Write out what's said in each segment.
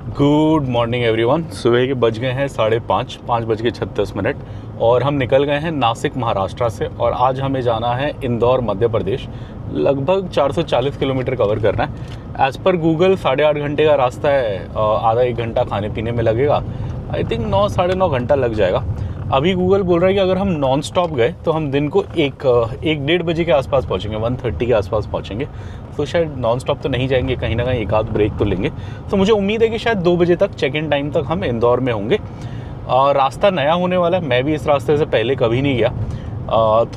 Good morning everyone. सुबह के बज गए हैं 5:30 और हम निकल गए हैं नासिक महाराष्ट्र से और आज हमें जाना है इंदौर मध्य प्रदेश। लगभग 440 किलोमीटर कवर करना है। एज़ पर गूगल 8.5 घंटे का रास्ता है। आधा 1 घंटा खाने पीने में लगेगा। आई थिंक 9 साढ़े 9 घंटा लग जाएगा। अभी गूगल बोल रहा है कि अगर हम नॉन स्टॉप गए तो हम दिन को 1-1:30 बजे के आसपास पहुँचेंगे, 1:30 के आसपास पहुँचेंगे। तो शायद नॉन स्टॉप तो नहीं जाएंगे, कहीं ना कहीं एक आध ब्रेक तो लेंगे। तो मुझे उम्मीद है कि शायद 2 बजे तक चेक इन टाइम तक हम इंदौर में होंगे। रास्ता नया होने वाला है, मैं भी इस रास्ते से पहले कभी नहीं गया।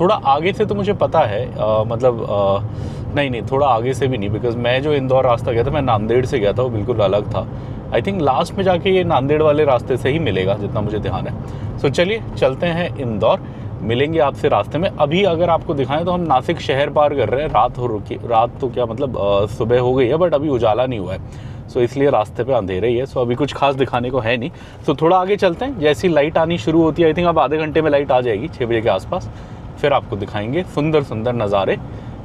थोड़ा आगे से तो मुझे पता है, नहीं थोड़ा आगे से भी नहीं, बिकॉज मैं जो इंदौर रास्ता गया था मैं नांदेड़ से गया था, वो बिल्कुल अलग था। आई थिंक लास्ट में जाके ये नांदेड़ वाले रास्ते से ही मिलेगा जितना मुझे ध्यान है। सो चलिए चलते हैं इंदौर, मिलेंगे आपसे रास्ते में। अभी अगर आपको दिखाएं तो हम नासिक शहर पार कर रहे हैं। रात तो क्या मतलब सुबह हो गई है, बट अभी उजाला नहीं हुआ है। सो इसलिए रास्ते पे अंधेरे ही है। सो अभी कुछ खास दिखाने को है नहीं। सो थोड़ा आगे चलते हैं, जैसी लाइट आनी शुरू होती है, आई थिंक अब आधे घंटे में लाइट आ जाएगी 6 बजे के आसपास। फिर आपको दिखाएंगे सुंदर सुंदर नज़ारे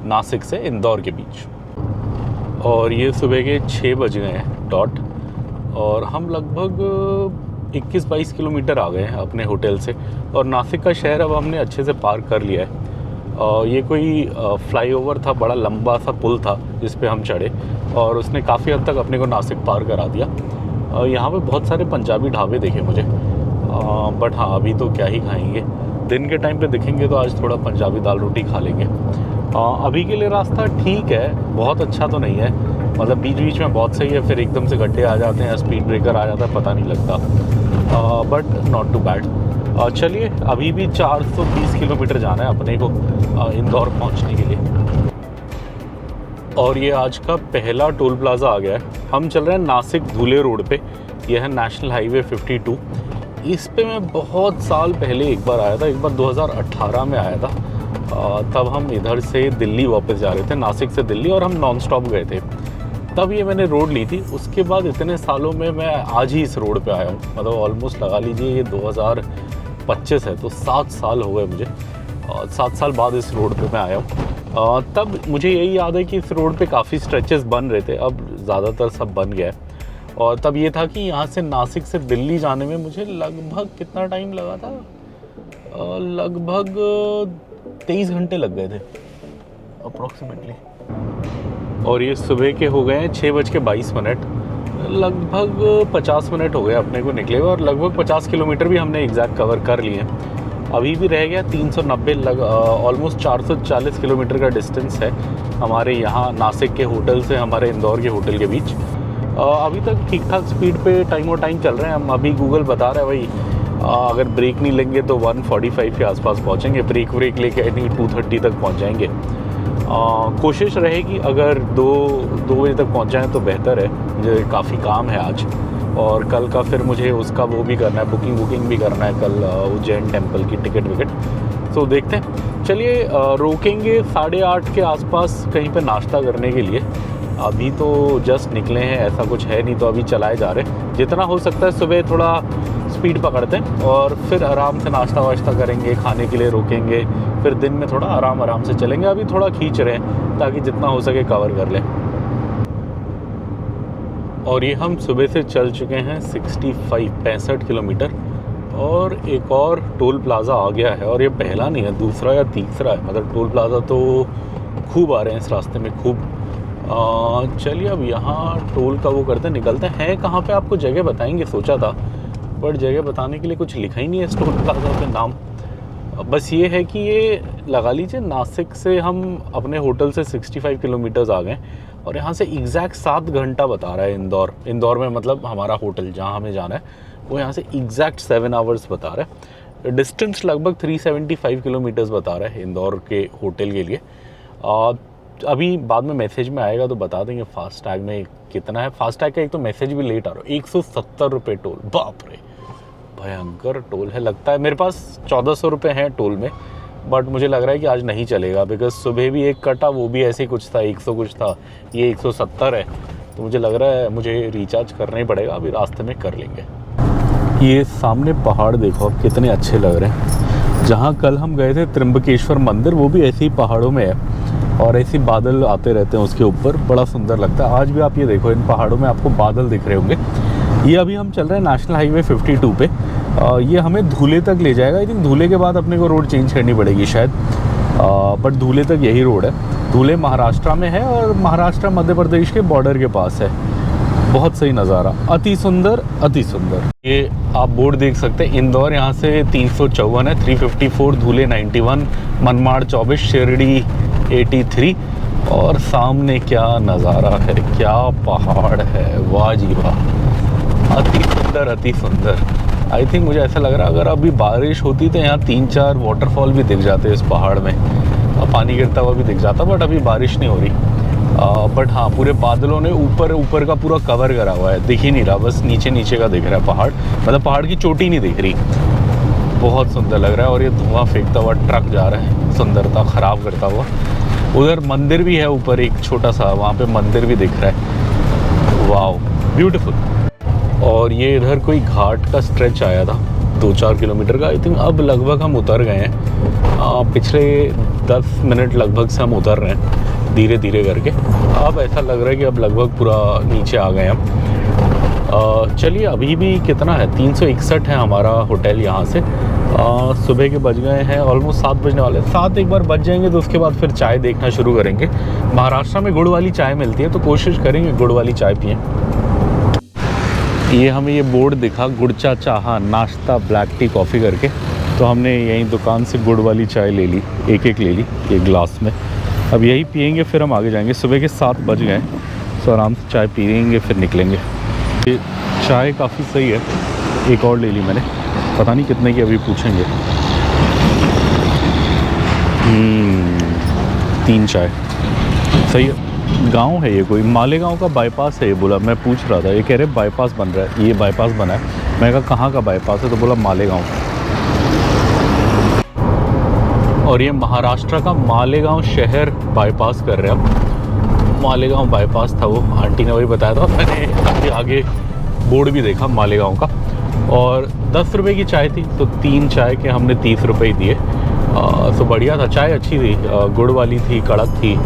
नासिक से इंदौर के बीच। और ये सुबह के 6 बज गए हैं डॉट, और हम लगभग 21-22 किलोमीटर आ गए हैं अपने होटल से। और नासिक का शहर अब हमने अच्छे से पार कर लिया है। ये कोई फ्लाईओवर था, बड़ा लंबा सा पुल था जिस पे हम चढ़े, और उसने काफ़ी हद तक अपने को नासिक पार करा दिया। यहाँ पे बहुत सारे पंजाबी ढाबे देखे मुझे, बट हाँ अभी तो क्या ही खाएंगे। दिन के टाइम पे दिखेंगे तो आज थोड़ा पंजाबी दाल रोटी खा लेंगे। अभी के लिए रास्ता ठीक है, बहुत अच्छा तो नहीं है, मतलब बीच बीच में बहुत सही है, फिर एकदम से गड्ढे आ जाते हैं, स्पीड ब्रेकर आ जाता है, पता नहीं लगता, बट नॉट टू बैड। चलिए अभी भी 420 किलोमीटर जाना है अपने को इंदौर पहुंचने के लिए। और ये आज का पहला टोल प्लाज़ा आ गया है। हम चल रहे हैं नासिक धुले रोड पे। यह है नेशनल हाईवे 52। इस पे मैं बहुत साल पहले एक बार आया था, एक बार 2018 में आया था। तब हम इधर से दिल्ली वापस जा रहे थे, नासिक से दिल्ली, और हम नॉन स्टॉप गए थे। तब ये मैंने रोड ली थी। उसके बाद इतने सालों में मैं आज ही इस रोड पे आया हूँ। मतलब ऑलमोस्ट लगा लीजिए ये 2025 है, तो 7 साल हो गए मुझे। 7 साल बाद इस रोड पे मैं आया हूँ। तब मुझे यही याद है कि इस रोड पे काफ़ी स्ट्रेचेस बन रहे थे, अब ज़्यादातर सब बन गया है। और तब ये था कि यहाँ से नासिक से दिल्ली जाने में मुझे लगभग कितना टाइम लगा था, लगभग 23 घंटे लग गए थे अप्रॉक्सीमेटली। और ये सुबह के हो गए हैं 6:22, लगभग 50 मिनट हो गए अपने को निकले हुए, और लगभग 50 किलोमीटर भी हमने एग्जैक्ट कवर कर लिए हैं। अभी भी रह गया 390, ऑलमोस्ट 440 किलोमीटर का डिस्टेंस है हमारे यहाँ नासिक के होटल से हमारे इंदौर के होटल के बीच। अभी तक ठीक ठाक स्पीड पे टाइम चल रहे हैं हम। अभी गूगल बता रहा है भाई अगर ब्रेक नहीं लेंगे तो 1:45 के आसपास पहुँचेंगे, ब्रेक लेके आई थिंक 2:30 तक पहुँच जाएंगे। कोशिश रहेगी अगर 2 बजे तक पहुंच जाएं तो बेहतर है। मुझे काफ़ी काम है आज, और कल का फिर मुझे उसका वो भी करना है, बुकिंग भी करना है कल, उज्जैन टेम्पल की टिकट। तो देखते हैं। चलिए रोकेंगे 8:30 के आसपास कहीं पे नाश्ता करने के लिए। अभी तो जस्ट निकले हैं, ऐसा कुछ है नहीं, तो अभी चलाए जा रहे हैं। जितना हो सकता है सुबह थोड़ा स्पीड पकड़ते हैं और फिर आराम से नाश्ता वाश्ता करेंगे, खाने के लिए रोकेंगे, फिर दिन में थोड़ा आराम से चलेंगे। अभी थोड़ा खींच रहे हैं ताकि जितना हो सके कवर कर लें। और ये हम सुबह से चल चुके हैं 65 किलोमीटर, और एक और टोल प्लाज़ा आ गया है। और ये पहला नहीं है, दूसरा या तीसरा है। मतलब टोल प्लाज़ा तो खूब आ रहे हैं इस रास्ते में, खूब। चलिए अब यहाँ टोल का वो करते निकलते हैं। कहाँ पे आपको जगह बताएंगे सोचा था, बट जगह बताने के लिए कुछ लिखा ही नहीं है इस टोल प्लाज़ा पे नाम। बस ये है कि ये लगा लीजिए नासिक से हम अपने होटल से 65 किलोमीटर्स आ गए, और यहाँ से एग्जैक्ट 7 घंटा बता रहा है इंदौर में। मतलब हमारा होटल जहाँ हमें जाना है वो यहाँ से एग्जैक्ट 7 आवर्स बता रहा है। डिस्टेंस लगभग 375 किलोमीटर्स बता रहा है इंदौर के होटल के लिए। अभी बाद में मैसेज में आएगा तो बता देंगे फास्टैग में कितना है। फास्टैग का एक तो मैसेज भी लेट आ रहा है, 170 रुपये टोल। बाप रे, भयंकर टोल है। लगता है मेरे पास 1400 रुपये हैं टोल में, बट मुझे लग रहा है कि आज नहीं चलेगा, बिकॉज सुबह भी एक कटा, वो भी ऐसे ही कुछ था, 100 कुछ था, ये 170 है। तो मुझे लग रहा है मुझे रिचार्ज करना ही पड़ेगा, अभी रास्ते में कर लेंगे। ये सामने पहाड़ देखो अब कितने अच्छे लग रहे हैं। जहाँ कल हम गए थे त्र्यंबकेश्वर मंदिर, वो भी ऐसे ही पहाड़ों में है, और ऐसे बादल आते रहते हैं उसके ऊपर, बड़ा सुंदर लगता है। आज भी आप ये देखो इन पहाड़ों में आपको बादल दिख रहे होंगे। ये अभी हम चल रहे हैं नेशनल हाईवे 52 पे। ये हमें धुले तक ले जाएगा। आई थिंक धुले के बाद अपने को रोड चेंज करनी पड़ेगी शायद, बट धुले तक यही रोड है। धुले महाराष्ट्र में है और महाराष्ट्र मध्य प्रदेश के बॉर्डर के पास है। बहुत सही नज़ारा, अति सुंदर अति सुंदर। ये आप बोर्ड देख सकते हैं, इंदौर यहाँ से 354 है, 354, धुले 91, मनमाड़ 24, शिरडी 83। और सामने क्या नज़ारा है, क्या पहाड़ है, वाह जी वाह, अति सुंदर अति सुंदर। आई थिंक मुझे ऐसा लग रहा है अगर अभी बारिश होती तो यहाँ 3-4 वाटरफॉल भी दिख जाते इस पहाड़ में, पानी गिरता हुआ भी दिख जाता, बट अभी बारिश नहीं हो रही। बट हाँ, पूरे बादलों ने ऊपर का पूरा कवर करा हुआ है, दिख ही नहीं रहा, बस नीचे नीचे का दिख रहा है पहाड़, मतलब पहाड़ की चोटी नहीं दिख रही। बहुत सुंदर लग रहा है। और ये धुआं फेंकता हुआ ट्रक जा रहा है, सुंदरता ख़राब करता हुआ। उधर मंदिर भी है ऊपर एक छोटा सा, वहाँ पे मंदिर भी दिख रहा है। Wow, beautiful. और ये इधर कोई घाट का स्ट्रेच आया था 2-4 किलोमीटर का। आई थिंक अब लगभग हम उतर गए हैं। पिछले 10 मिनट लगभग से हम उतर रहे हैं धीरे धीरे करके। अब ऐसा लग रहा है कि अब लगभग पूरा नीचे आ गए हम। चलिए, अभी भी कितना है, 361 है हमारा होटल यहाँ से। सुबह के बज गए हैं ऑलमोस्ट 7 बजने वाले। 7 एक बार बज जाएंगे तो उसके बाद फिर चाय देखना शुरू करेंगे। महाराष्ट्र में गुड़ वाली चाय मिलती है तो कोशिश करेंगे गुड़ वाली चाय पिएं। ये हमें ये बोर्ड दिखा, गुड़चा चाहा नाश्ता ब्लैक टी कॉफ़ी करके, तो हमने यहीं दुकान से गुड़ वाली चाय ले ली, एक ले ली एक गिलास में। अब यही पियेंगे फिर हम आगे जाएंगे। सुबह के 7 बज गए तो आराम से चाय पियेंगे फिर निकलेंगे। ये चाय काफ़ी सही है, एक और ले ली मैंने, पता नहीं कितने की अभी पूछेंगे। 3 चाय सही है। गांव है ये कोई, मालेगांव का बाईपास है ये, बोला। मैं पूछ रहा था, ये कह रहे बाईपास बन रहा है, ये बाईपास बना है। मैं कहा कहाँ का बाईपास है, तो बोला मालेगांव। और ये महाराष्ट्र का मालेगांव शहर बाईपास कर रहे हैं अब। मालेगांव बाईपास था वो, आंटी ने वही बताया था। मैंने अभी आगे बोर्ड भी देखा मालेगांव का। और 10 रुपये की चाय थी, तो 3 चाय के हमने 30 रुपये ही दिए। तो बढ़िया था, चाय अच्छी थी, गुड़ वाली थी, कड़क थी,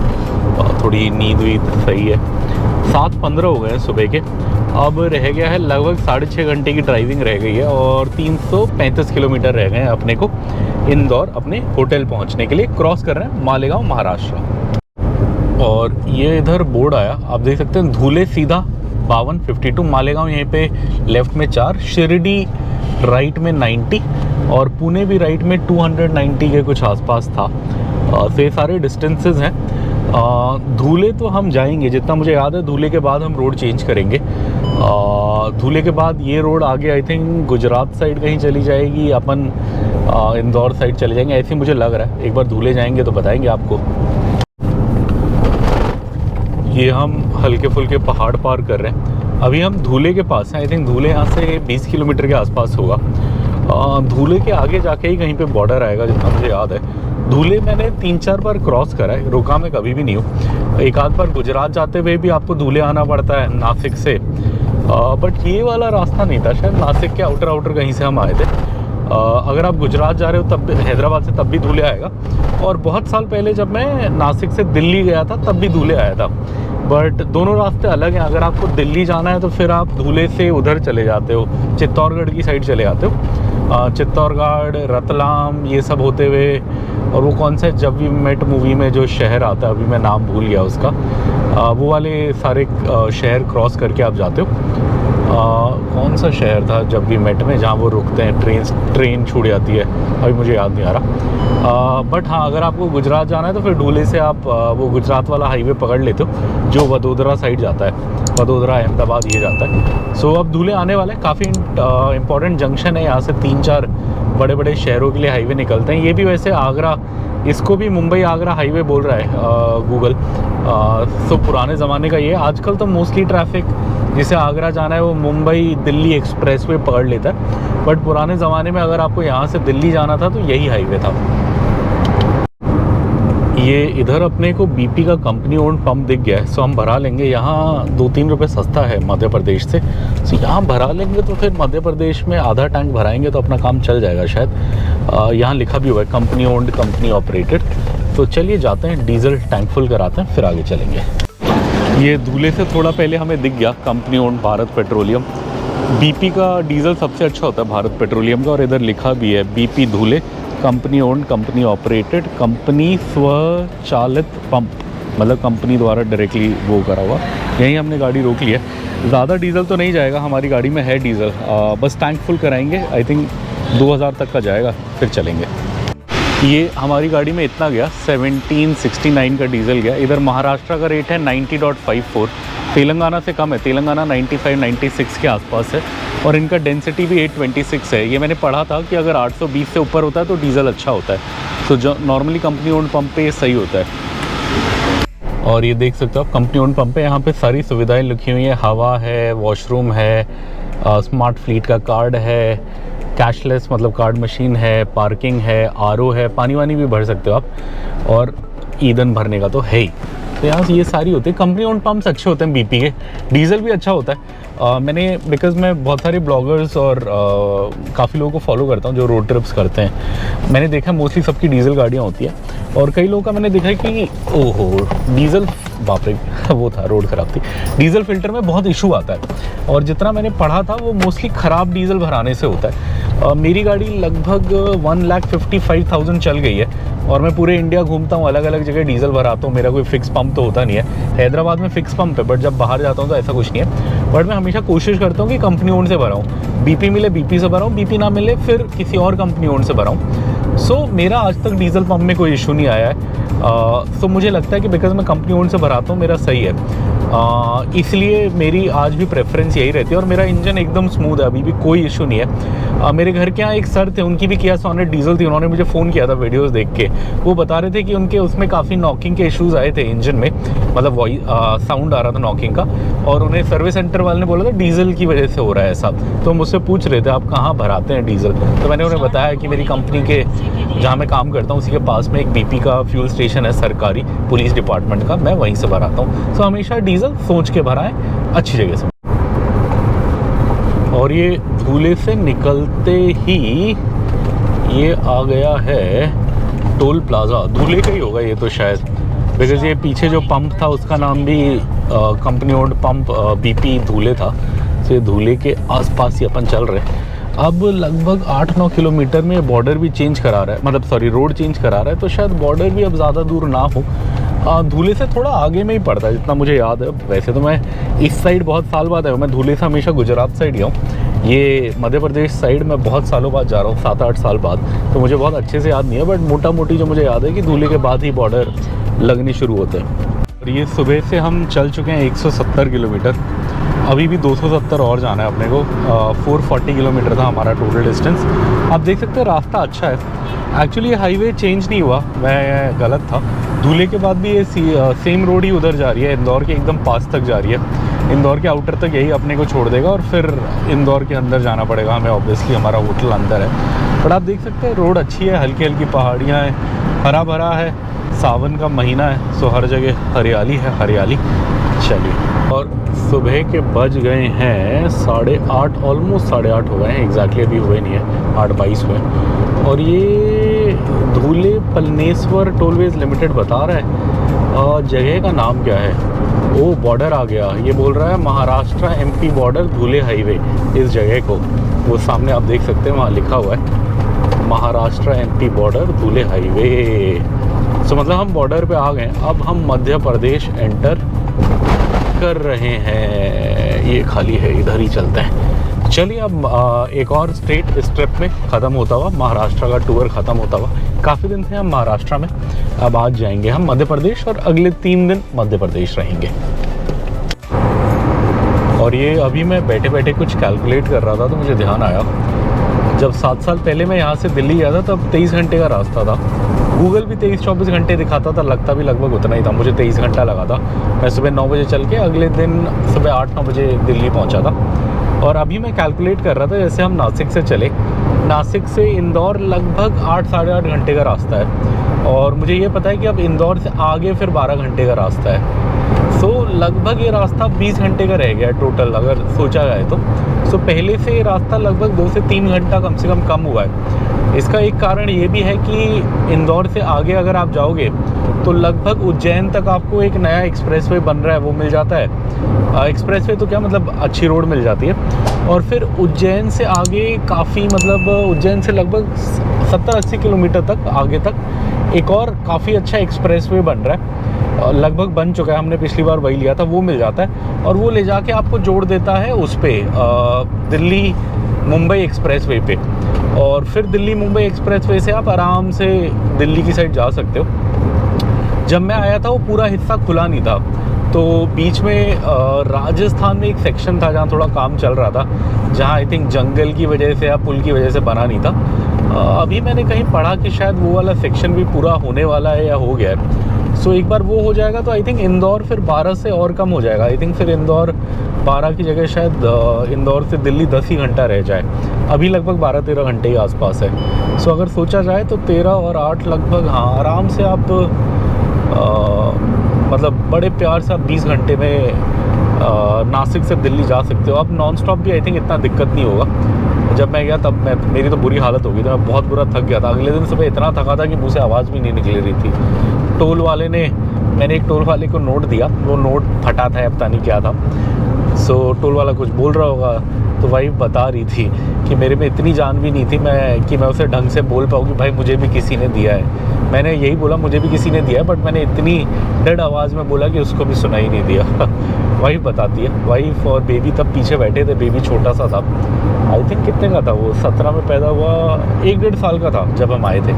थोड़ी नींद हुई, सही है। 7:15 हो गए हैं सुबह के। अब रह गया है लगभग 6.5 घंटे की ड्राइविंग रह गई है और 335 किलोमीटर रह गए हैं अपने को इंदौर अपने होटल पहुंचने के लिए। क्रॉस कर रहे हैं मालेगांव महाराष्ट्र। और ये इधर बोर्ड आया, आप देख सकते हैं, धुले सीधा 52, मालेगांव यहीं पे लेफ्ट में 4, शिरडी राइट में 90 और पुणे भी राइट में 290 के कुछ आसपास था। तो ये सारे डिस्टेंसेस हैं। धुले तो हम जाएंगे, जितना मुझे याद है धुले के बाद हम रोड चेंज करेंगे। धुले के बाद ये रोड आगे आई थिंक गुजरात साइड कहीं चली जाएगी, अपन इंदौर साइड चले जाएंगे, ऐसे मुझे लग रहा है। एक बार धुले जाएंगे तो बताएंगे आपको। ये हम हल्के फुल्के पहाड़ पार कर रहे हैं। अभी हम धुले के पास हैं। आई थिंक धुले यहाँ से 20 किलोमीटर के आसपास होगा। धुले के आगे जाके ही कहीं पे बॉर्डर आएगा, जितना मुझे याद है। धुले मैंने 3-4 बार क्रॉस करा है, रुका मैं कभी भी नहीं हूँ। एक आध बार गुजरात जाते हुए भी आपको धुले आना पड़ता है नासिक से, बट ये वाला रास्ता नहीं था, शायद नासिक के आउटर कहीं से हम आए थे। अगर आप गुजरात जा रहे हो तब हैदराबाद से तब भी धुले आएगा। और बहुत साल पहले जब मैं नासिक से दिल्ली गया था तब भी धुले आया था, बट दोनों रास्ते अलग हैं। अगर आपको दिल्ली जाना है तो फिर आप धुले से उधर चले जाते हो, चित्तौड़गढ़ की साइड चले जाते हो। चित्तौड़गढ़, रतलाम, ये सब होते हुए, और वो कौन सा जब वी मेट मूवी में जो शहर आता है, अभी मैं नाम भूल गया उसका, वो वाले सारे शहर क्रॉस करके आप जाते हो। कौन सा शहर था जब वी मेट में, जहाँ वो रुकते हैं, ट्रेन छूट जाती है, अभी मुझे याद नहीं आ रहा। बट हाँ, अगर आपको गुजरात जाना है तो फिर धुले से आप वो गुजरात वाला हाईवे पकड़ लेते हो जो वडोदरा साइड जाता है, वडोदरा अहमदाबाद ये जाता है। सो अब धुले आने वाले हैं, काफ़ी इंपॉर्टेंट जंक्शन है। यहाँ से 3-4 बड़े बड़े शहरों के लिए हाईवे निकलते हैं। ये भी वैसे आगरा, इसको भी मुंबई आगरा हाईवे बोल रहा है गूगल। तो पुराने ज़माने का ये, आजकल तो मोस्टली ट्रैफिक जिसे आगरा जाना है वो मुंबई दिल्ली एक्सप्रेसवे पकड़ लेता है, बट पुराने ज़माने में अगर आपको यहाँ से दिल्ली जाना था तो यही हाईवे था। ये इधर अपने को बीपी का कंपनी ओन्ड पंप दिख गया है, सो हम भरा लेंगे। यहाँ 2-3 रुपये सस्ता है मध्य प्रदेश से, सो यहाँ भरा लेंगे तो फिर मध्य प्रदेश में आधा टैंक भराएंगे तो अपना काम चल जाएगा शायद। यहाँ लिखा भी हुआ है कंपनी ओन्ड कंपनी ऑपरेटेड। तो चलिए जाते हैं, डीजल टैंक फुल कराते हैं, फिर आगे चलेंगे। ये धुले से थोड़ा पहले हमें दिख गया company owned Bharat petroleum. BP का डीजल सबसे अच्छा होता है भारत पेट्रोलियम का, और इधर लिखा भी है BP Dhule, company owned, company operated, company स्वचालित पंप, मतलब कंपनी द्वारा डायरेक्टली वो करा हुआ। यहीं हमने गाड़ी रोक ली है। ज़्यादा डीजल तो नहीं जाएगा, हमारी गाड़ी में है डीजल, बस टैंक फुल कराएंगे, आई थिंक 2000 तक का जाएगा, फिर चलेंगे। ये हमारी गाड़ी में इतना गया, 1769 का डीजल गया। इधर महाराष्ट्र का रेट है 90.54, तेलंगाना से कम है, तेलंगाना 95-96 के आसपास है, और इनका डेंसिटी भी 826 है। ये मैंने पढ़ा था कि अगर 820 से ऊपर होता है तो डीजल अच्छा होता है, तो जो नॉर्मली कंपनी ओन्ड पंप पे ये सही होता है। और ये देख सकते हो आप, कंपनी ओन्ड पंप पे यहाँ पे सारी सुविधाएं लिखी हुई हैं, हवा है, वॉशरूम है, स्मार्ट फ्लीट का कार्ड है, कैशलेस मतलब कार्ड मशीन है, पार्किंग है, आरओ है, पानी वानी भी भर सकते हो आप, और ईंधन भरने का तो है ही। तो यहाँ से ये सारी होती है। कंपनी ओन्ड पंप्स अच्छे होते हैं बीपी के, डीजल भी अच्छा होता है। मैंने बिकॉज़ मैं बहुत सारे ब्लॉगर्स और काफ़ी लोगों को फॉलो करता हूँ जो रोड ट्रिप्स करते हैं, मैंने देखा मोस्टली सबकी डीजल गाड़ियाँ होती हैं, और कई लोगों का मैंने देखा है कि ओहो डीजल, बाप रे वो था, रोड ख़राब थी, डीजल फिल्टर में बहुत इशू आता है, और जितना मैंने पढ़ा था वो मोस्टली ख़राब डीजल भराने से होता है। मेरी गाड़ी लगभग 1,55,000 चल गई है, और मैं पूरे इंडिया घूमता हूँ, अलग अलग जगह डीजल भराता हूँ, मेरा कोई फिक्स पंप तो होता नहीं है। हैदराबाद में फिक्स पंप है, बट जब बाहर जाता हूँ तो ऐसा कुछ नहीं है। बट मैं हमेशा कोशिश करता हूँ कि कंपनी ओन से भराऊँ, बीपी मिले बीपी से भराऊँ, बीपी ना मिले फिर किसी और कंपनी ओन से भराऊँ। सो मेरा आज तक डीजल पंप में कोई इशू नहीं आया है। सो मुझे लगता है कि बिकॉज़ मैं कंपनी ओन से भराता हूँ मेरा सही है, इसलिए मेरी आज भी प्रेफरेंस यही रहती है, और मेरा इंजन एकदम स्मूथ है, अभी भी कोई इशू नहीं है। मेरे घर के यहाँ एक सर थे, उनकी भी किया सोनेट डीजल थी, उन्होंने मुझे फ़ोन किया था वीडियोस देख के, वो बता रहे थे कि उनके उसमें काफ़ी नॉकिंग के इश्यूज़ आए थे इंजन में, मतलब वॉइस साउंड आ रहा था नॉकिंग का, और उन्हें सर्विस सेंटर वाले ने बोला था डीजल की वजह से हो रहा है ऐसा। तो मुझसे पूछ रहे थे आप कहाँ भराते हैं डीजल, तो मैंने उन्हें बताया कि मेरी कंपनी के जहाँ मैं काम करता हूँ उसी के पास में एक बीपी का फ्यूल स्टेशन है सरकारी, पुलिस डिपार्टमेंट का, मैं वहीं से भराता हूँ। सो हमेशा डीजल सोच के भराएं अच्छी जगह से। और ये धुले से निकलते ही ये आ गया है टोल प्लाजा, धुले का ही होगा ये तो शायद, बिकॉज ये पीछे जो पंप था उसका नाम भी कंपनी ओन्ड पंप बीपी धुले था। तो ये धुले के आसपास ही अपन चल रहे हैं। अब लगभग 8-9 किलोमीटर में बॉर्डर भी चेंज करा रहा है, मतलब सॉरी रोड चेंज करा रहा है, तो शायद बॉर्डर भी अब ज़्यादा दूर ना हो। धुले से थोड़ा आगे में ही पड़ता है जितना मुझे याद है। वैसे तो मैं इस साइड बहुत साल बाद आया हूँ, मैं धुले से हमेशा गुजरात साइड ही हूँ, ये मध्य प्रदेश साइड में बहुत सालों बाद जा रहा हूँ, 7-8 साल बाद, तो मुझे बहुत अच्छे से याद नहीं है, बट मोटा मोटी जो मुझे याद है कि धुले के बाद ही बॉर्डर लगनी शुरू होते हैं। और ये सुबह से हम चल चुके हैं 170 किलोमीटर, अभी भी 270 और जाना है अपने को। 440 किलोमीटर था हमारा टोटल डिस्टेंस। आप देख सकते हैं रास्ता अच्छा है, एक्चुअली हाईवे चेंज नहीं हुआ, मैं गलत था। धुले के बाद भी ये सेम रोड ही उधर जा रही है, इंदौर के एकदम पास तक जा रही है, इंदौर के आउटर तक यही अपने को छोड़ देगा, और फिर इंदौर के अंदर जाना पड़ेगा हमें, ऑब्वियसली हमारा होटल अंदर है। बट आप देख सकते हैं रोड अच्छी है, हल्की हल्की पहाड़ियाँ हैं, हरा भरा है, सावन का महीना है, सो हर जगह हरियाली है हरियाली। चलिए, और सुबह के बज गए हैं 8:30, ऑलमोस्ट 8:30 हो गए हैं, एग्जैक्टली अभी हुए नहीं है, 8:22 हुए। और ये धुले पलनेश्वर टोलवेज लिमिटेड बता रहा है, जगह का नाम क्या है, ओ बॉर्डर आ गया, ये बोल रहा है महाराष्ट्र MP बॉर्डर धुले हाईवे, इस जगह को वो सामने आप देख सकते हैं वहाँ लिखा हुआ है महाराष्ट्र MP बॉर्डर धुले हाईवे। तो मतलब हम बॉर्डर पे आ गए, अब हम मध्य प्रदेश एंटर कर रहे हैं। ये खाली है, इधर ही चलते हैं। चलिए अब एक और स्टेट इस ट्रिप में ख़त्म होता हुआ, महाराष्ट्र का टूर ख़त्म होता हुआ। काफ़ी दिन थे हम महाराष्ट्र में, अब आज जाएंगे हम मध्य प्रदेश, और अगले 3 दिन मध्य प्रदेश रहेंगे। और ये अभी मैं बैठे बैठे कुछ कैलकुलेट कर रहा था तो मुझे ध्यान आया, जब 7 साल पहले मैं यहाँ से दिल्ली गया था तब 23 घंटे का रास्ता था। गूगल भी 23-24 घंटे दिखाता था, लगता भी लगभग उतना ही था। मुझे 23 घंटा लगा था। मैं सुबह 9 बजे चल के अगले दिन सुबह 8-9 बजे दिल्ली पहुँचा था। और अभी मैं कैलकुलेट कर रहा था, जैसे हम नासिक से चले, नासिक से इंदौर लगभग 8-8.5 घंटे का रास्ता है, और मुझे ये पता है कि अब इंदौर से आगे फिर 12 घंटे का रास्ता है। सो लगभग ये रास्ता 20 घंटे का रह गया टोटल अगर सोचा जाए तो। सो पहले से ये रास्ता लगभग 2 से 3 घंटा कम से कम हुआ है। इसका एक कारण ये भी है कि इंदौर से आगे अगर आप जाओगे तो लगभग उज्जैन तक आपको एक नया एक्सप्रेसवे बन रहा है, वो मिल जाता है। एक्सप्रेसवे तो क्या मतलब अच्छी रोड मिल जाती है, और फिर उज्जैन से आगे काफ़ी मतलब उज्जैन से लगभग 70-80 किलोमीटर तक आगे तक एक और काफ़ी अच्छा एक्सप्रेसवे बन रहा है, लगभग बन चुका है, हमने पिछली बार वही लिया था, वो मिल जाता है और वो ले जाके आपको जोड़ देता है उस पर दिल्ली मुंबई एक्सप्रेसवे पे, और फिर दिल्ली मुंबई एक्सप्रेसवे से आप आराम से दिल्ली की साइड जा सकते हो। जब मैं आया था वो पूरा हिस्सा खुला नहीं था, तो बीच में राजस्थान में एक सेक्शन था जहाँ थोड़ा काम चल रहा था, जहाँ आई थिंक जंगल की वजह से या पुल की वजह से बना नहीं था। अभी मैंने कहीं पढ़ा कि शायद वो वाला सेक्शन भी पूरा होने वाला है या हो गया है। सो एक बार वो हो जाएगा तो आई थिंक इंदौर फिर 12 से और कम हो जाएगा। आई थिंक फिर इंदौर 12 की जगह शायद इंदौर से दिल्ली 10 ही घंटा रह जाए। अभी लगभग 12-13 घंटे के आसपास है। सो अगर सोचा जाए तो 13 और 8 लगभग, हाँ आराम से आप मतलब बड़े प्यार से आप 20 घंटे में नासिक से दिल्ली जा सकते हो। अब नॉन स्टॉप भी आई थिंक इतना दिक्कत नहीं होगा। जब मैं गया तब मेरी तो बुरी हालत हो गई थी, मैं बहुत बुरा थक गया था। अगले दिन सुबह इतना थका था कि मुँह से आवाज़ भी नहीं निकल रही थी। टोल वाले ने, मैंने एक टोल वाले को नोट दिया, वो नोट फटा था या पता नहीं क्या था। सो टोल वाला कुछ बोल रहा होगा, तो वाइफ बता रही थी कि मेरे में इतनी जान भी नहीं थी मैं उसे ढंग से बोल पाऊँ कि भाई मुझे भी किसी ने दिया है। मैंने यही बोला मुझे भी किसी ने दिया है, बट मैंने इतनी डेड आवाज़ में बोला कि उसको भी सुनाई नहीं दिया। वाइफ बताती है, वाइफ और बेबी तब पीछे बैठे थे, बेबी छोटा सा था, आई थिंक कितने का था वो, 17 में पैदा हुआ, 1-1.5 साल का था जब हम आए थे।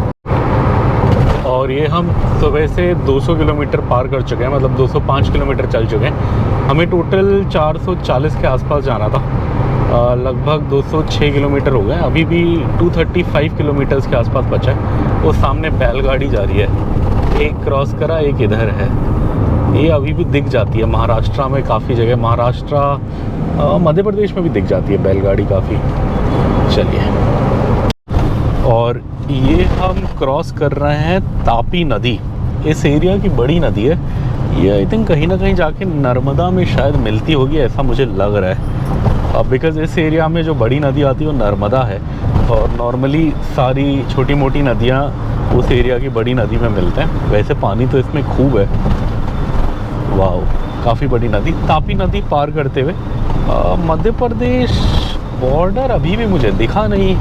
और ये हम सुबह से 200 किलोमीटर पार कर चुके हैं, मतलब 205 किलोमीटर चल चुके हैं। हमें टोटल 440 के आसपास जाना था, लगभग 206 किलोमीटर हो गए। अभी भी 235 किलोमीटर्स के आसपास बचा है। वो सामने बैलगाड़ी जा रही है, एक क्रॉस करा, एक इधर है। ये अभी भी दिख जाती है महाराष्ट्र में काफ़ी जगह, महाराष्ट्र मध्य प्रदेश में भी दिख जाती है बैलगाड़ी काफ़ी। चलिए, और ये हम क्रॉस कर रहे हैं तापी नदी। इस एरिया की बड़ी नदी है ये, आई थिंक कहीं ना कहीं जाके नर्मदा में शायद मिलती होगी, ऐसा मुझे लग रहा है। बिकॉज़ इस एरिया में जो बड़ी नदी आती है वो नर्मदा है, और नॉर्मली सारी छोटी मोटी नदियाँ उस एरिया की बड़ी नदी में मिलते हैं। वैसे पानी तो इसमें खूब है, वाह, काफ़ी बड़ी नदी। तापी नदी पार करते हुए मध्य प्रदेश बॉर्डर अभी भी मुझे दिखा नहीं।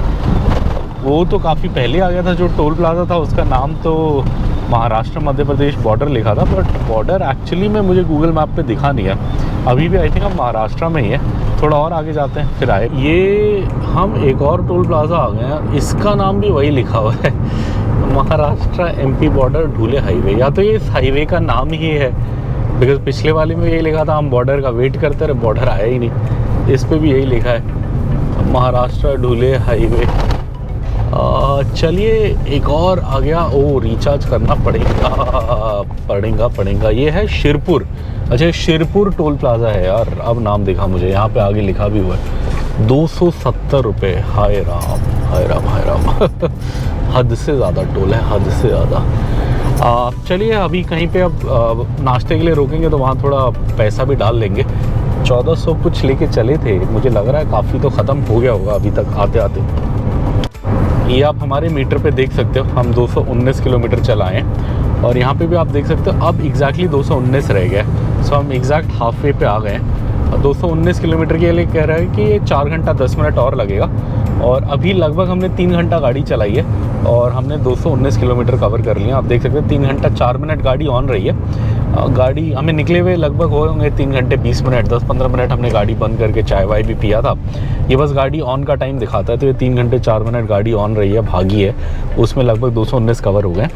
वो तो काफ़ी पहले आ गया था, जो टोल प्लाज़ा था उसका नाम तो महाराष्ट्र मध्य प्रदेश बॉर्डर लिखा था, बट बॉर्डर एक्चुअली में मुझे गूगल मैप पे दिखा नहीं है। अभी भी आई थिंक हम महाराष्ट्र में ही है, थोड़ा और आगे जाते हैं फिर आए। ये हम एक और टोल प्लाज़ा आ गए हैं, इसका नाम भी वही लिखा हुआ है, महाराष्ट्र MP बॉर्डर ढूले हाईवे। या तो ये इस हाईवे का नाम ही है, बिकॉज पिछले वाले में यही लिखा था हम बॉर्डर का वेट करते रहे, बॉर्डर आया ही नहीं। इस पर भी यही लिखा है, महाराष्ट्र ढूले हाईवे। चलिए एक और आ गया। ओ, रिचार्ज करना पड़ेगा। ये है शिरपुर। अच्छा, शिरपुर टोल प्लाज़ा है यार, अब नाम दिखा मुझे, यहाँ पे आगे लिखा भी हुआ है 270 रुपये। हाय राम हद से ज़्यादा टोल है, हद से ज़्यादा। चलिए अभी कहीं पे अब नाश्ते के लिए रोकेंगे तो वहाँ थोड़ा पैसा भी डाल लेंगे। 1400 कुछ लेके चले थे, मुझे लग रहा है काफ़ी तो ख़त्म हो गया होगा अभी तक आते आते। ये आप हमारे मीटर पे देख सकते हो, हम 219 किलोमीटर चलाएँ, और यहाँ पे भी आप देख सकते हो अब एग्जैक्टली 219 रह गया। सो हम एग्जैक्ट हाफ वे पे आ गए हैं। 219 किलोमीटर के लिए कह रहा है कि ये 4 घंटा 10 मिनट और लगेगा, और अभी लगभग हमने 3 घंटा गाड़ी चलाई है और हमने 219 किलोमीटर कवर कर लिया। आप देख सकते हैं 3 घंटा 4 मिनट गाड़ी ऑन रही है। गाड़ी हमें निकले हुए लगभग हो होंगे 3 घंटे 20 मिनट, 10-15 मिनट हमने गाड़ी बंद करके चाय वाय भी पिया था। ये बस गाड़ी ऑन का टाइम दिखाता है, तो ये 3 घंटे 4 मिनट गाड़ी ऑन रही है, भागी है, उसमें लगभग 219 कवर हो गए।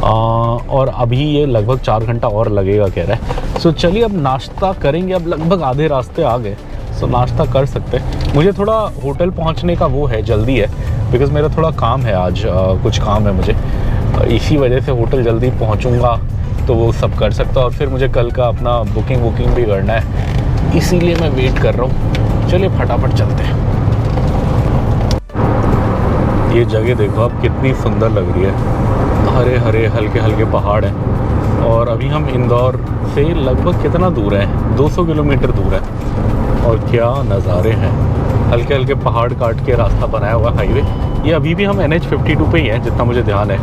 और अभी ये लगभग 4 घंटा और लगेगा कह रहा है। सो चलिए अब नाश्ता करेंगे, अब लगभग आधे रास्ते आ गए, सो नाश्ता कर सकते हैं। मुझे थोड़ा होटल पहुंचने का वो है, जल्दी है, बिकॉज़ मेरा थोड़ा काम है आज, कुछ काम है मुझे, इसी वजह से होटल जल्दी पहुंचूंगा तो वो सब कर सकता हूँ। और फिर मुझे कल का अपना बुकिंग भी करना है, इसीलिए मैं वेट कर रहा हूँ। चलिए फटाफट चलते हैं। ये जगह देखो आप कितनी सुंदर लग रही है, हरे हरे हल्के हल्के पहाड़ हैं। और अभी हम इंदौर से लगभग कितना दूर है, 200 किलोमीटर दूर है, और क्या नज़ारे हैं। हल्के हल्के पहाड़ काट के रास्ता बनाया हुआ हाईवे। ये अभी भी हम NH 52 पे ही हैं जितना मुझे ध्यान है,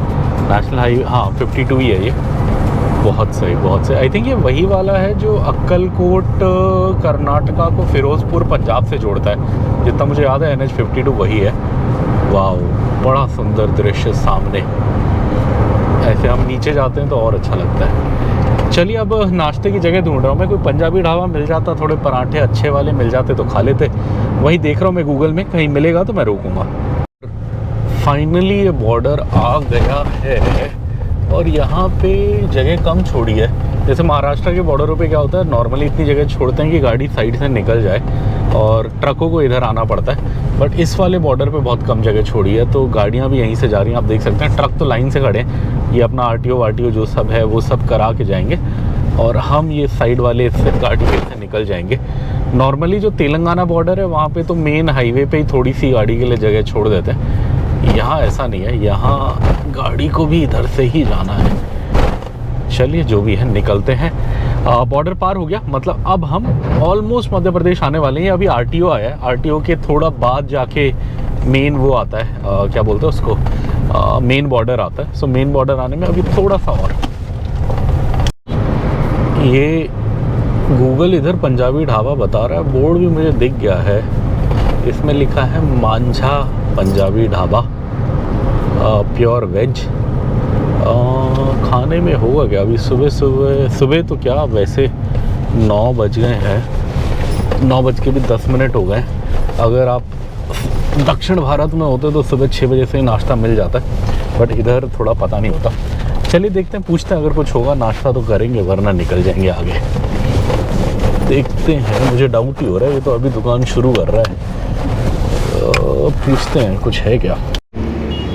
नेशनल हाईवे, हाँ 52 ही है ये। बहुत सही, बहुत सही। आई थिंक ये वही वाला है जो अक्कलकोट कर्नाटका को फिरोजपुर पंजाब से जोड़ता है। जितना मुझे याद है NH52 वही है। वाह, बड़ा सुंदर दृश्य सामने। ऐसे हम नीचे जाते हैं तो और अच्छा लगता है। चलिए अब नाश्ते की जगह ढूंढ रहा हूँ मैं, कोई पंजाबी ढाबा मिल जाता, थोड़े पराठे अच्छे वाले मिल जाते तो खा लेते। वही देख रहा हूँ मैं गूगल में, कहीं मिलेगा तो मैं रोकूंगा। फाइनली ये बॉर्डर आ गया है और यहाँ पे जगह कम छोड़ी है। जैसे महाराष्ट्र के बॉर्डरों पे क्या होता है, नॉर्मली इतनी जगह छोड़ते हैं कि गाड़ी साइड से निकल जाए और ट्रकों को इधर आना पड़ता है। बट इस वाले बॉर्डर पे बहुत कम जगह छोड़ी है, तो गाड़ियाँ भी यहीं से जा रही हैं। आप देख सकते हैं ट्रक तो लाइन से खड़े हैं, ये अपना RTO जो सब है वो सब करा के जाएंगे और हम ये साइड वाले इससे घाटी से निकल जाएंगे। नॉर्मली जो तेलंगाना बॉर्डर है वहाँ पे तो मेन हाईवे पे ही थोड़ी सी गाड़ी के लिए जगह छोड़ देते हैं। यहाँ ऐसा नहीं है, यहाँ गाड़ी को भी इधर से ही जाना है। चलिए जो भी है निकलते हैं। बॉर्डर पार हो गया, मतलब अब हम ऑलमोस्ट मध्य प्रदेश आने वाले हैं। अभी RTO आया है, RTO के थोड़ा बाद जाके मेन वो आता है, क्या बोलते हैं उसको, मेन बॉर्डर आता है। सो मेन बॉर्डर आने में अभी थोड़ा सा और। ये गूगल इधर पंजाबी ढाबा बता रहा है, बोर्ड भी मुझे दिख गया है, इसमें लिखा है मांझा पंजाबी ढाबा, प्योर वेज। खाने में होगा क्या अभी? सुबह तो क्या, वैसे 9 बज गए हैं, 9:10 हो गए। अगर आप दक्षिण भारत में होते तो सुबह 6 बजे से ही नाश्ता मिल जाता है, बट इधर थोड़ा पता नहीं होता। चलिए देखते हैं, पूछते हैं, अगर कुछ होगा नाश्ता तो करेंगे, वरना निकल जाएंगे आगे। देखते हैं, मुझे डाउट ही हो रहा है, ये तो अभी दुकान शुरू कर रहा है। पूछते हैं कुछ है क्या।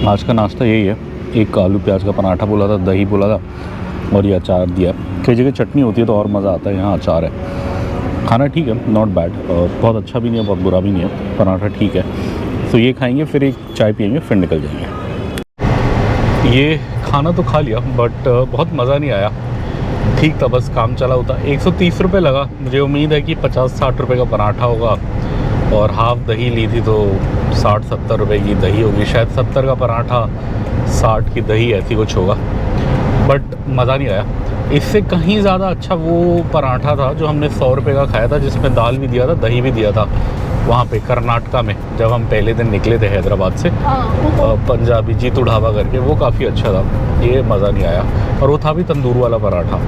आज का नाश्ता यही है, एक आलू प्याज का पराठा बोला था, दही बोला था और ये अचार दिया। कई जगह चटनी होती है तो और मज़ा आता है, यहाँ अचार है। खाना ठीक है, नॉट बैड, बहुत अच्छा भी नहीं है बहुत बुरा भी नहीं है, पराठा ठीक है। तो ये खाएंगे, फिर एक चाय पियेंगे, फिर निकल जाएंगे। ये खाना तो खा लिया बट बहुत मज़ा नहीं आया, ठीक था, बस काम चला होता। 130 रुपये लगा, मुझे उम्मीद है कि 50-60 रुपये का पराठा होगा और हाफ़ दही ली थी तो 60-70 रुपये की दही होगी, शायद 70 का पराठा 60 की दही, ऐसी कुछ होगा, बट मज़ा नहीं आया। इससे कहीं ज़्यादा अच्छा वो पराठा था जो हमने 100 रुपये का खाया था, जिसमें दाल भी दिया था, दही भी दिया था, वहाँ पे कर्नाटका में, जब हम पहले दिन निकले थे हैदराबाद से। पंजाबी जीतू ढाबा करके, वो काफ़ी अच्छा था। ये मज़ा नहीं आया, और वो था भी तंदूर वाला पराठा।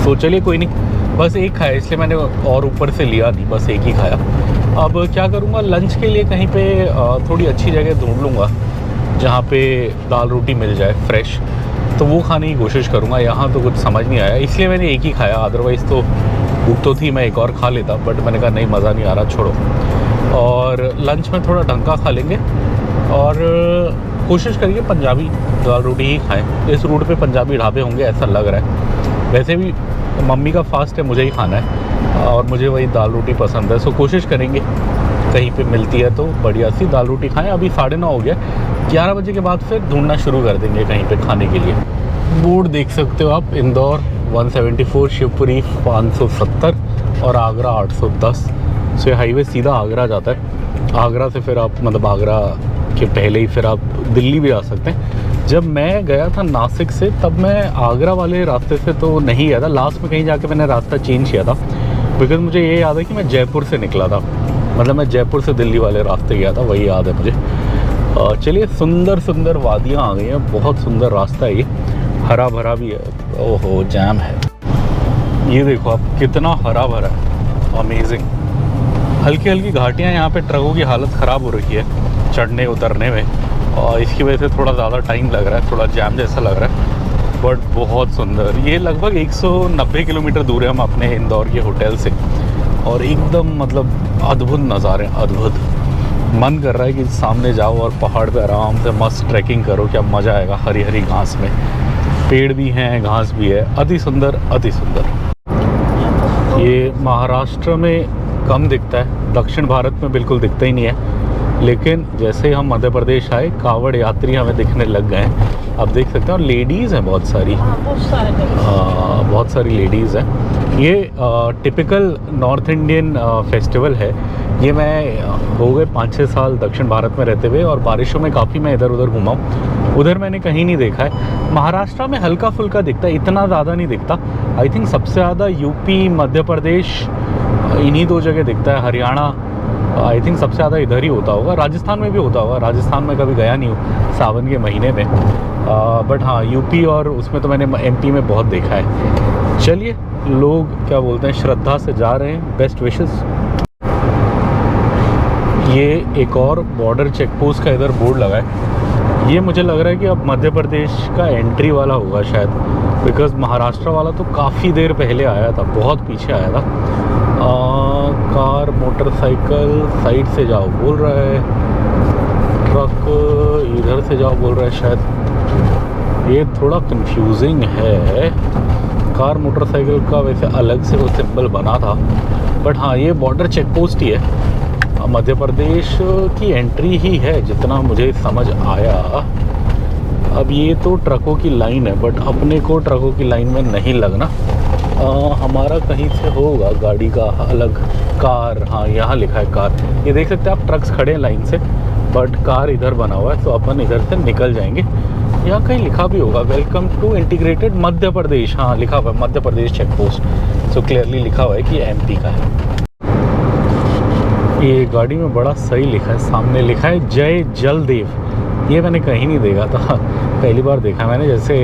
तो चलिए कोई नहीं, बस एक खाया, इसलिए मैंने और ऊपर से लिया नहीं, बस एक ही खाया। अब क्या करूँगा, लंच के लिए कहीं पे थोड़ी अच्छी जगह ढूंढ लूँगा जहाँ पे दाल रोटी मिल जाए फ्रेश, तो वो खाने की कोशिश करूँगा। यहाँ तो कुछ समझ नहीं आया, इसलिए मैंने एक ही खाया, अदरवाइज़ तो भूख तो थी, मैं एक और खा लेता, बट मैंने कहा नहीं, मज़ा नहीं आ रहा, छोड़ो। और लंच में थोड़ा ढंग का खा लेंगे और कोशिश करिए पंजाबी दाल रोटी ही खाएं। इस रूट पे पंजाबी ढाबे होंगे ऐसा लग रहा है। वैसे भी मम्मी का फास्ट है, मुझे ही खाना है और मुझे वही दाल रोटी पसंद है, सो कोशिश करेंगे कहीं पे मिलती है तो बढ़िया सी दाल रोटी खाएं। अभी 9:30 हो गया, 11 बजे के बाद फिर ढूंढना शुरू कर देंगे कहीं पे खाने के लिए। बोर्ड देख सकते हो आप, इंदौर 174, शिवपुरी 570 और आगरा 810। सो ये हाईवे सीधा आगरा जाता है। आगरा से फिर आप, मतलब आगरा के पहले ही फिर आप दिल्ली भी आ सकते हैं। जब मैं गया था नासिक से, तब मैं आगरा वाले रास्ते से तो नहीं गया था, लास्ट में कहीं जाके मैंने रास्ता चेंज किया था, बिकॉज मुझे ये याद है कि मैं जयपुर से निकला था, मतलब मैं जयपुर से दिल्ली वाले रास्ते गया था, वही याद है मुझे। चलिए, सुंदर सुंदर वादियाँ आ गई हैं, बहुत सुंदर रास्ता है ये, हरा भरा भी है। ओहो, जैम है, ये देखो आप कितना हरा भरा है, अमेजिंग। हल्की हल्की घाटियाँ, यहाँ पे ट्रकों की हालत ख़राब हो रही है चढ़ने उतरने में, और इसकी वजह से थोड़ा ज़्यादा टाइम लग रहा है, थोड़ा जैम जैसा लग रहा है, बट बहुत सुंदर। ये लगभग 190 किलोमीटर दूर है हम अपने इंदौर के होटल से, और एकदम मतलब अद्भुत नज़ारे, अद्भुत। मन कर रहा है कि सामने जाओ और पहाड़ पे आराम से मस्त ट्रैकिंग करो, क्या मज़ा आएगा। हरी हरी घास में, पेड़ भी हैं, घास भी है, अति सुंदर, अति सुंदर। ये महाराष्ट्र में कम दिखता है, दक्षिण भारत में बिल्कुल दिखता ही नहीं है, लेकिन जैसे ही हम मध्य प्रदेश आए, कावड़ यात्री हमें दिखने लग गए हैं। आप देख सकते हैं, और लेडीज़ हैं बहुत सारी, बहुत सारी लेडीज़ हैं। ये टिपिकल नॉर्थ इंडियन फेस्टिवल है। ये मैं हो गए 5-6 साल दक्षिण भारत में रहते हुए, और बारिशों में काफ़ी मैं इधर उधर घूमा हूँ, उधर मैंने कहीं नहीं देखा है। महाराष्ट्र में हल्का फुल्का दिखता है, इतना ज़्यादा नहीं दिखता। आई थिंक सबसे ज़्यादा यूपी, मध्य प्रदेश, इन्हीं 2 जगह दिखता है। हरियाणा आई थिंक सबसे ज़्यादा इधर ही होता होगा, राजस्थान में भी होता होगा। राजस्थान में कभी गया नहीं हूँ सावन के महीने में, बट हाँ यूपी और उसमें तो मैंने एमपी में बहुत देखा है। चलिए, लोग क्या बोलते हैं, श्रद्धा से जा रहे हैं। Best wishes. ये एक और बॉर्डर चेक पोस्ट का इधर बोर्ड लगा है। ये मुझे लग रहा है कि अब मध्य प्रदेश का एंट्री वाला होगा शायद, बिकॉज़ महाराष्ट्र वाला तो काफ़ी देर पहले आया था, बहुत पीछे आया था। कार मोटरसाइकिल साइड से जाओ बोल रहा है, ट्रक इधर से जाओ बोल रहा है शायद। ये थोड़ा कंफ्यूजिंग है। कार मोटरसाइकिल का वैसे अलग से वो सिंबल बना था, बट हाँ ये बॉर्डर चेक पोस्ट ही है। मध्य प्रदेश की एंट्री ही है जितना मुझे समझ आया। अब ये तो ट्रकों की लाइन है, बट अपने को ट्रकों की लाइन में नहीं लगना। हमारा कहीं से होगा गाड़ी का अलग। कार, हाँ यहाँ लिखा है कार। ये देख सकते हैं आप, ट्रक्स खड़े हैं लाइन से, बट कार इधर बना हुआ है, तो अपन इधर से निकल जाएंगे। यहाँ कहीं लिखा भी होगा welcome to integrated Madhya Pradesh. हाँ लिखा हुआ है Madhya Pradesh check post, so clearly लिखा हुआ है कि एमपी का है। ये गाड़ी में बड़ा सही लिखा है, सामने लिखा है जय जलदेव। ये मैंने कहीं नहीं देखा था, पहली बार देखा मैंने। जैसे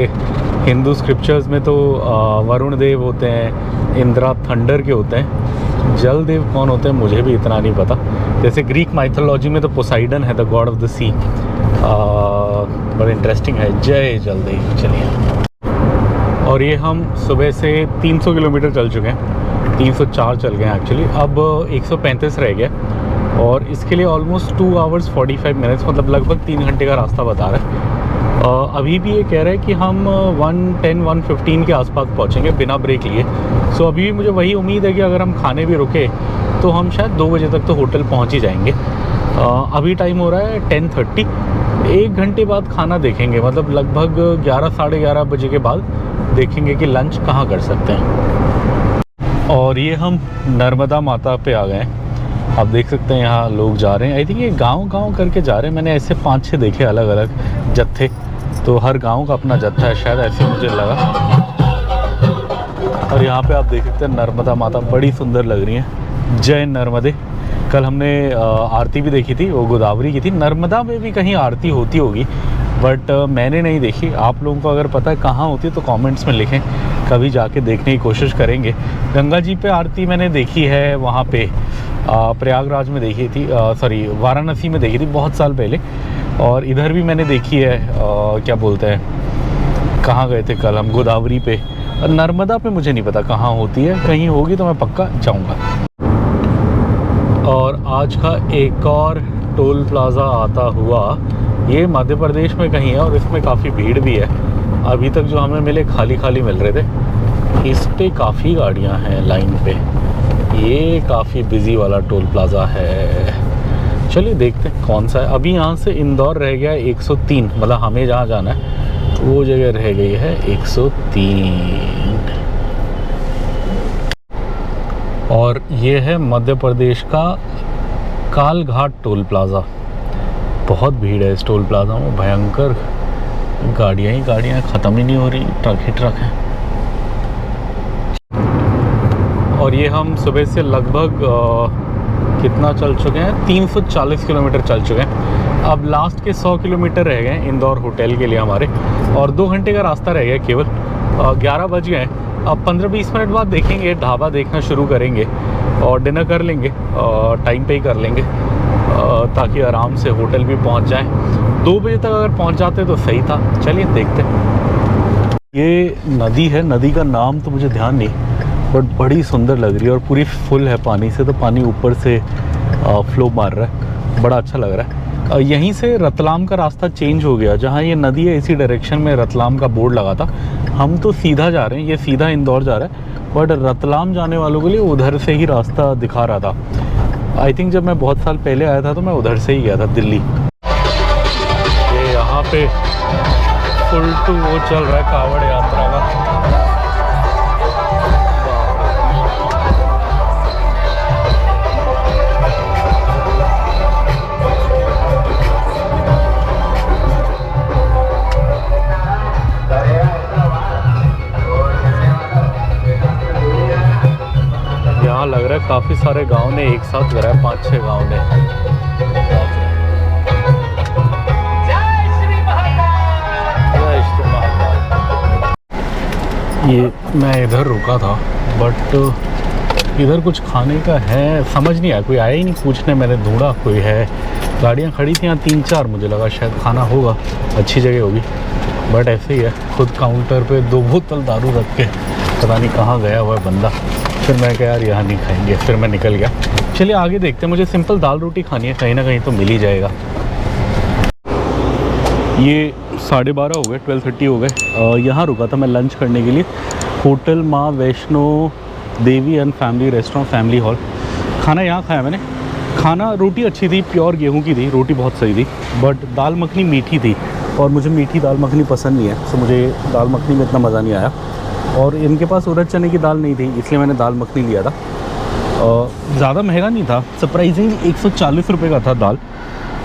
हिंदू स्क्रिप्चर्स में तो वरुण देव होते हैं, इंद्रा थंडर के होते हैं। जलदेव कौन होते हैं मुझे भी इतना नहीं पता। जैसे ग्रीक माइथोलॉजी में तो पोसाइडन है, द गॉड ऑफ द सी। बड़ा इंटरेस्टिंग है, जय जलदेव। चलिए, और ये हम सुबह से 300 किलोमीटर चल चुके हैं, 304 चल गए हैं एक्चुअली। अब 135 रह गया, और इसके लिए ऑलमोस्ट 2 आवर्स 45 मिनट्स, मतलब लगभग 3 घंटे का रास्ता बता रहा है। अभी भी ये कह रहा है कि हम 110-115 के आसपास पहुँचेंगे बिना ब्रेक लिए। सो अभी भी मुझे वही उम्मीद है कि अगर हम खाने भी रुके तो हम शायद 2 बजे तक तो होटल पहुँच ही जाएंगे। अभी टाइम हो रहा है 10:30। 1 घंटे बाद खाना देखेंगे, मतलब लगभग 11 साढ़े 11 बजे के बाद देखेंगे कि लंच कहाँ कर सकते हैं। और ये हम नर्मदा माता पे आ गए हैं। आप देख सकते हैं यहाँ लोग जा रहे हैं। आई थिंक ये गांव करके जा रहे हैं। मैंने ऐसे 5-6 देखे अलग अलग जत्थे, तो हर गांव का अपना जत्था है शायद, ऐसे मुझे लगा। और यहाँ पे आप देख सकते हैं नर्मदा माता बड़ी सुंदर लग रही हैं। जय नर्मदे। कल हमने आरती भी देखी थी, वो गोदावरी की थी। नर्मदा में भी कहीं आरती होती होगी, बट मैंने नहीं देखी। आप लोगों को अगर पता है कहाँ होती है तो कमेंट्स में लिखें, कभी जाके देखने की कोशिश करेंगे। गंगा जी पे आरती मैंने देखी है, वहाँ पे प्रयागराज में देखी थी, सॉरी वाराणसी में देखी थी बहुत साल पहले। और इधर भी मैंने देखी है, क्या बोलते हैं, कहाँ गए थे कल हम, गोदावरी पे। नर्मदा पे मुझे नहीं पता कहाँ होती है, कहीं होगी तो मैं पक्का जाऊँगा। और आज का एक और टोल प्लाज़ा आता हुआ, ये मध्य प्रदेश में कहीं है, और इसमें काफ़ी भीड़ भी है। अभी तक जो हमें मिले खाली खाली मिल रहे थे। इस पे काफ़ी गाड़ियां हैं लाइन पे। ये काफ़ी बिजी वाला टोल प्लाज़ा है। चलिए देखते हैं कौन सा है। अभी यहाँ से इंदौर रह गया है 103, मतलब हमें जहाँ जाना है वो जगह रह गई है 103। और ये है मध्य प्रदेश का कालघाट टोल प्लाज़ा। बहुत भीड़ है इस टोल प्लाज़ा में, भयंकर। गाड़ियाँ ही गाड़ियाँ, ख़त्म ही नहीं हो रही, ट्रक ही ट्रक हैं। और ये हम सुबह से लगभग कितना चल चुके हैं, 340 किलोमीटर चल चुके हैं। अब लास्ट के 100 किलोमीटर रह गए इंदौर होटल के लिए हमारे, और 2 घंटे का रास्ता रह गया केवल। 11 बज गए। अब 15-20 मिनट बाद देखेंगे, ढाबा देखना शुरू करेंगे और डिनर कर लेंगे, टाइम पे ही कर लेंगे, ताकि आराम से होटल भी पहुंच जाएं। 2 बजे तक अगर पहुंच जाते तो सही था। चलिए देखते हैं। ये नदी है, नदी का नाम तो मुझे ध्यान नहीं, बट बड़ी सुंदर लग रही है और पूरी फुल है पानी से, तो पानी ऊपर से फ्लो मार रहा है, बड़ा अच्छा लग रहा है। यहीं से रतलाम का रास्ता चेंज हो गया, जहाँ ये नदी है इसी डायरेक्शन में रतलाम का बोर्ड लगा था। हम तो सीधा जा रहे हैं, ये सीधा इंदौर जा रहा है, बट रतलाम जाने वालों के लिए उधर से ही रास्ता दिखा रहा था। आई थिंक जब मैं बहुत साल पहले आया था तो मैं उधर से ही गया था, दिल्ली। ये यहाँ पे फुल टू वो चल रहा है कावड़ यात्रा का। काफ़ी सारे गांव ने एक साथ करा है, 5-6 गांव ने। ये मैं इधर रुका था, बट इधर कुछ खाने का है समझ नहीं आया, कोई आया ही नहीं पूछने। मैंने ढूंढा, कोई है, गाड़ियाँ खड़ी थी यहाँ 3-4, मुझे लगा शायद खाना होगा, अच्छी जगह होगी, बट ऐसे ही है। खुद काउंटर पे 2 बोतल दारू रख के पता नहीं कहाँ गया हुआ है बंदा। फिर मैं कहा यार यहाँ नहीं खाएंगे, फिर मैं निकल गया। चलिए आगे देखते हैं, मुझे सिंपल दाल रोटी खानी है, कहीं ना कहीं तो मिल ही जाएगा। ये 12:30 हो गए, 12:30 हो गए। यहाँ रुका था मैं लंच करने के लिए, hotel Maa Vaishno Devi and family restaurant, family hall. खाना यहाँ खाया मैंने। खाना, रोटी अच्छी थी, प्योर गेहूं की थी, रोटी बहुत सही थी, बट दाल मखनी मीठी थी और मुझे मीठी दाल मखनी पसंद नहीं है, तो मुझे दाल मखनी में इतना मज़ा नहीं आया। और इनके पास उड़द चने की दाल नहीं थी, इसलिए मैंने दाल मखनी लिया था। ज़्यादा महंगा नहीं था, सरप्राइजिंगली 140 रुपये का था दाल,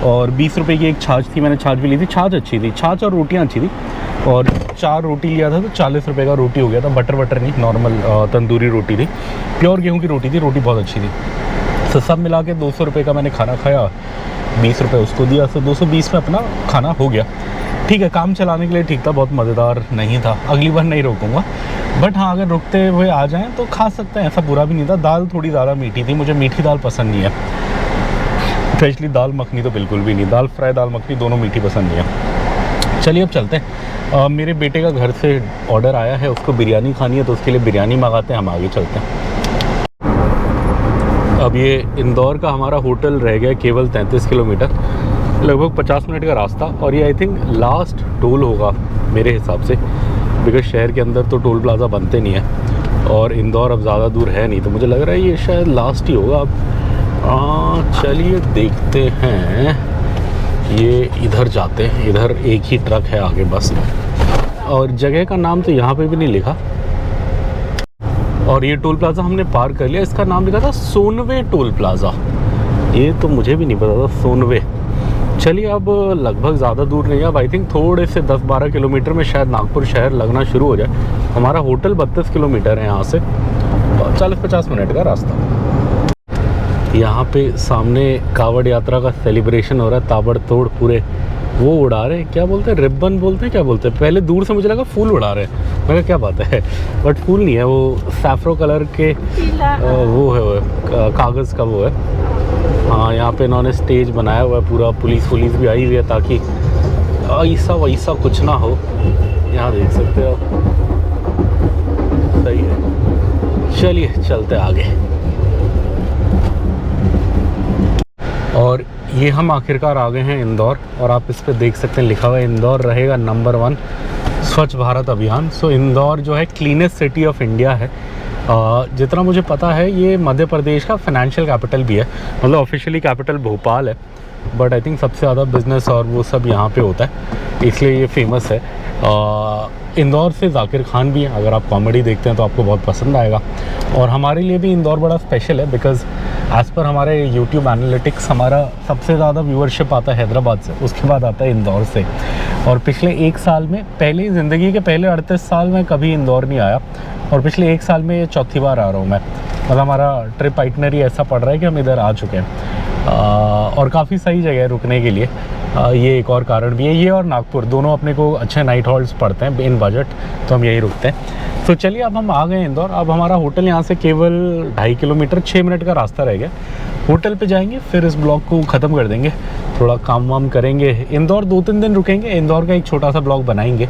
और 20 रुपये की एक छाछ थी, मैंने छाछ भी ली थी। छाछ अच्छी थी, छाछ और रोटियाँ अच्छी थी। और 4 रोटी लिया था तो 40 रुपये का रोटी हो गया था। बटर नहीं, नॉर्मल तंदूरी रोटी थी, प्योर गेहूं की रोटी थी, रोटी बहुत अच्छी थी। तो सब मिला के 200 रुपये का मैंने खाना खाया, 20 रुपये उसको दिया, तो 220 में अपना खाना हो गया। ठीक है, काम चलाने के लिए ठीक था, बहुत मज़ेदार नहीं था, अगली बार नहीं रोकूंगा। बट हाँ, अगर रुकते हुए आ जाएँ तो खा सकते हैं, ऐसा बुरा भी नहीं था। दाल थोड़ी ज़्यादा मीठी थी, मुझे मीठी दाल पसंद नहीं है, स्पेशली दाल मखनी तो बिल्कुल भी नहीं। दाल फ्राई, दाल मखनी दोनों मीठी पसंद नहीं है। चलिए अब चलते हैं। मेरे बेटे का घर से ऑर्डर आया है, उसको बिरयानी खानी है, तो उसके लिए बिरयानी मंगाते हैं, हम आगे चलते हैं। अब ये इंदौर का हमारा होटल रह गया केवल 33 किलोमीटर, लगभग 50 मिनट का रास्ता। और ये आई थिंक लास्ट टोल होगा मेरे हिसाब से, बिकॉज शहर के अंदर तो टोल प्लाज़ा बनते नहीं है, और इंदौर अब ज़्यादा दूर है नहीं, तो मुझे लग रहा है ये शायद लास्ट ही होगा। अब चलिए देखते हैं, ये इधर जाते हैं, इधर एक ही ट्रक है आगे बस, और जगह का नाम तो यहाँ पे भी नहीं लिखा। और ये टोल प्लाज़ा हमने पार कर लिया, इसका नाम लिखा था सोनवे टोल प्लाज़ा, ये तो मुझे भी नहीं पता था, सोनवे। चलिए अब लगभग ज़्यादा दूर नहीं है, अब आई थिंक थोड़े से 10-12 किलोमीटर में शायद नागपुर शहर लगना शुरू हो जाए। हमारा होटल 32 किलोमीटर है यहाँ से, 40-50 मिनट का रास्ता। यहाँ पे सामने कावड़ यात्रा का सेलिब्रेशन हो रहा है, ताबड़तोड़ पूरे वो उड़ा रहे हैं, क्या बोलते हैं, रिबन बोलते हैं, क्या बोलते हैं। पहले दूर से मुझे लगा फूल उड़ा रहे हैं, मैं कहा क्या बात है, बट फूल नहीं है, वो सैफ्रो कलर के वो है, वो कागज़ का वो है। हाँ, यहाँ पे इन्होंने स्टेज बनाया हुआ है पूरा, पुलिस भी आई हुई है ताकि ऐसा वैसा कुछ ना हो। यहाँ देख सकते हो आप, सही है। चलिए चलते आगे। और ये हम आखिरकार आ गए हैं इंदौर, और आप इस पे देख सकते हैं लिखा हुआ है इंदौर रहेगा नंबर 1 स्वच्छ भारत अभियान। सो इंदौर जो है क्लीनेस्ट सिटी ऑफ इंडिया है। जितना मुझे पता है ये मध्य प्रदेश का फाइनेंशियल कैपिटल भी है, मतलब ऑफिशियली कैपिटल भोपाल है, बट आई थिंक सबसे ज़्यादा बिजनेस और वो सब यहाँ पे होता है, इसलिए ये फेमस है। इंदौर से जाकिर खान भी हैं, अगर आप कॉमेडी देखते हैं तो आपको बहुत पसंद आएगा। और हमारे लिए भी इंदौर बड़ा स्पेशल है, बिकॉज़ एज़ पर हमारे यूट्यूब एनालिटिक्स हमारा सबसे ज़्यादा व्यूअरशिप आता है हैदराबाद से, उसके बाद आता है इंदौर से। और पिछले 1 साल में, पहले ज़िंदगी के पहले 38 साल में कभी इंदौर नहीं आया, और पिछले 1 साल में ये चौथी बार आ रहा हूँ मैं। मतलब हमारा ट्रिप आइटनरी ऐसा पड़ रहा है कि हम इधर आ चुके हैं, और काफ़ी सही जगह है रुकने के लिए। ये एक और कारण भी है, ये और नागपुर दोनों अपने को अच्छे नाइट हॉल्ट्स पड़ते हैं इन बजट, तो हम यही रुकते हैं। तो चलिए अब हम आ गए इंदौर। अब हमारा होटल यहाँ से केवल 2.5 किलोमीटर, 6 मिनट का रास्ता रह गया। होटल पे जाएंगे, फिर इस ब्लॉग को ख़त्म कर देंगे, थोड़ा काम वाम करेंगे। इंदौर 2-3 दिन रुकेंगे, इंदौर का एक छोटा सा ब्लॉग बनाएंगे।